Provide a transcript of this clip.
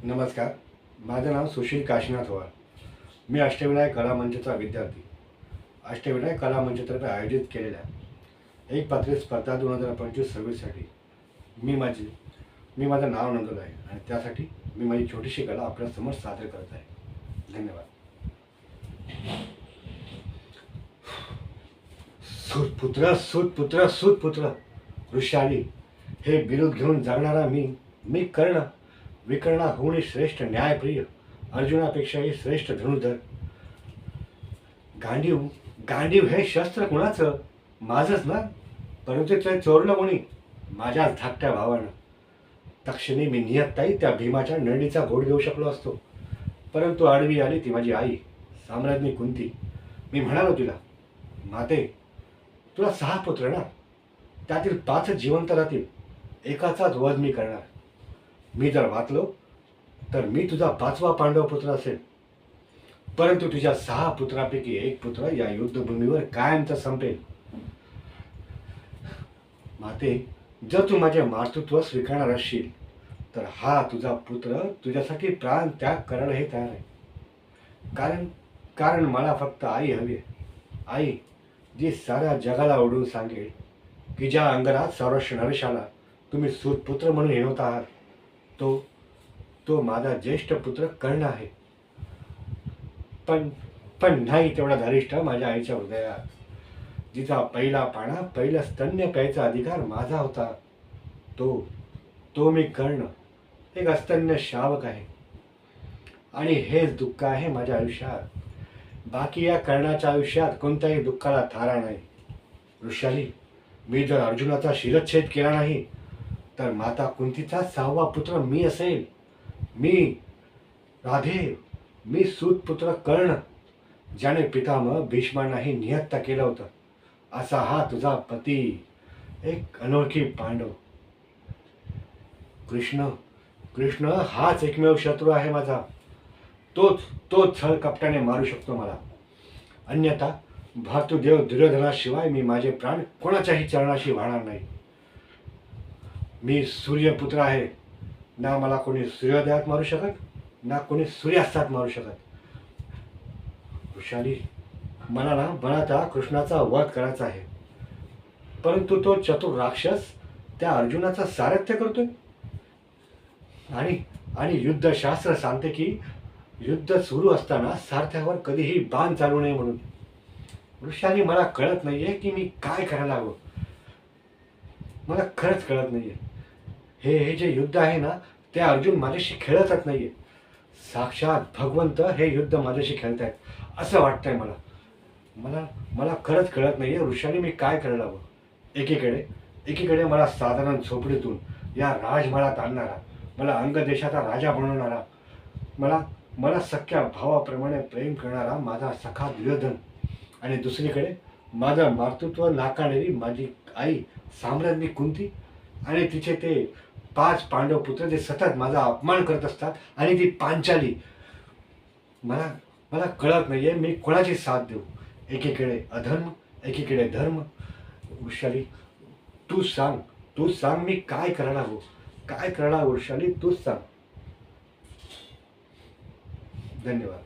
नमस्कार. माझं नाव सुशील काशीनाथ वाळ. मी अष्टविनायक कला मंचचा विद्यार्थी. अष्टविनायक कला मंचतर्फे आयोजित केलेल्या एक पात्रीय स्पर्धा 2025-26साठी मी माझं नाव नोंदवलं आहे आणि त्यासाठी मी माझी छोटीशी कला आपल्यासमोर सादर करत आहे. धन्यवाद. सूतपुत्र सूतपुत्र सूतपुत्र ऋषाली, हे बिरुद घेऊन जगणारा मी कर्ण, विकर्णा होऊन श्रेष्ठ न्यायप्रिय, अर्जुनापेक्षाही श्रेष्ठ धनुर्धर. गांडीव गांडीव हे शस्त्र कुणाचं? माझंच ना, परंतु ते चोरलं कोणी? माझ्याच धाकट्या भावानं. तक्षणी मी नियत्ताही त्या भीमाच्या नळणीचा घोड घेऊ शकलो असतो, परंतु आडवी आली ती माझी आई, साम्राज्ञी कुंती. मी म्हणालो तिला, माते, तुला 6 पुत्र ना, त्यातील 5 जिवंत राहतील, एकाचाच वध मी करणार. मी जर वाचलो तर मी तुझा 5वा पांडव पुत्र असेल, परंतु तुझ्या 6 पुत्रापैकी एक पुत्र या युद्धभूमीवर कायमचा संपेल. माते, जर तू माझे मातृत्व स्वीकारणार असशील तर हा तुझा पुत्र तुझ्यासाठी प्राण त्याग करायला हे तयार आहे. कारण मला फक्त आई हवी आहे. आई, जी साऱ्या जगाला ओढून सांगेल की ज्या अंगरात सर्वश्रेष्ठ नरेशाला तुम्ही सूतपुत्र म्हणून हिणवत आहात, तो माझा ज्येष्ठ पुत्र कर्ण आहे. पण नाही तेवढा धरिष्ठ माझ्या आईच्या हृदयात, जिचा पहिला पाणा, पहिला स्तन्य प्यायचा अधिकार माझा होता. तो मी कर्ण, एक अस्तन्य शावक आहे. आणि हेच दुःख आहे माझ्या आयुष्यात. बाकी या कर्णाच्या आयुष्यात कोणत्याही दुःखाला थारा नाही. ऋषाली, मी जर अर्जुनाचा शिरच्छेद केला नाही तर माता कुंतीचा 6वा पुत्र मी असेल. मी सूतपुत्र कर्ण, ज्याने पितामह भीष्मांनाही निहत्ता केलं होतं, असा हा तुझा पती, एक अनोळखी पांडव. कृष्ण हाच एकमेव शत्रू आहे माझा. तोच छळ कपट्याने मारू शकतो मला. अन्यथा भातृदेव दुर्योधनाशिवाय मी माझे प्राण कोणाच्याही चरणाशी वाहणार नाही. मी सूर्यपुत्र आहे, ना मला कोणी सूर्योदयात मारू शकत, ना कोणी सूर्यास्तात मारू शकत. वृषाली, मला त्या कृष्णाचा वध करायचा आहे, परंतु तो चतुर राक्षस त्या अर्जुनाचा सारथ्य करतोय. आणि युद्धशास्त्र सांगते की युद्ध सुरू असताना सारथ्यावर कधीही बाण चालू नये म्हणून. वृषाली, मला कळत नाहीये की मी काय करायला हवं. मला खरंच कळत नाहीये. हे जे युद्ध आहे ना, ते अर्जुन माझ्याशी खेळतच नाहीये. साक्षात भगवंत हे युद्ध माझ्याशी खेळतायत असं वाटतंय मला खरंच कळत नाहीये वृषाली, मी काय करायला हवं. एकीकडे मला साधारण झोपडीतून या राजमहालात आणणारा, मला अंगदेशाचा राजा बनवणारा, मला सख्या भावाप्रमाणे प्रेम करणारा माझा सखा दुर्योधन, आणि दुसरीकडे माझं मातृत्व नाकारणारी माझी आई साम्राज्ञी कुंती आणि तिचे ते 5 पांडव पुत्र जे सतत माझा अपमान करत असतात, आणि ती पांचाली. मला कळत नाहीये मी कोणाची साथ देऊ. एकीकडे अधर्म, एकीकडे धर्म. वृषाली, तू सांग मी काय करायला हवं. काय करायला वृषाली, तूच सांग. धन्यवाद.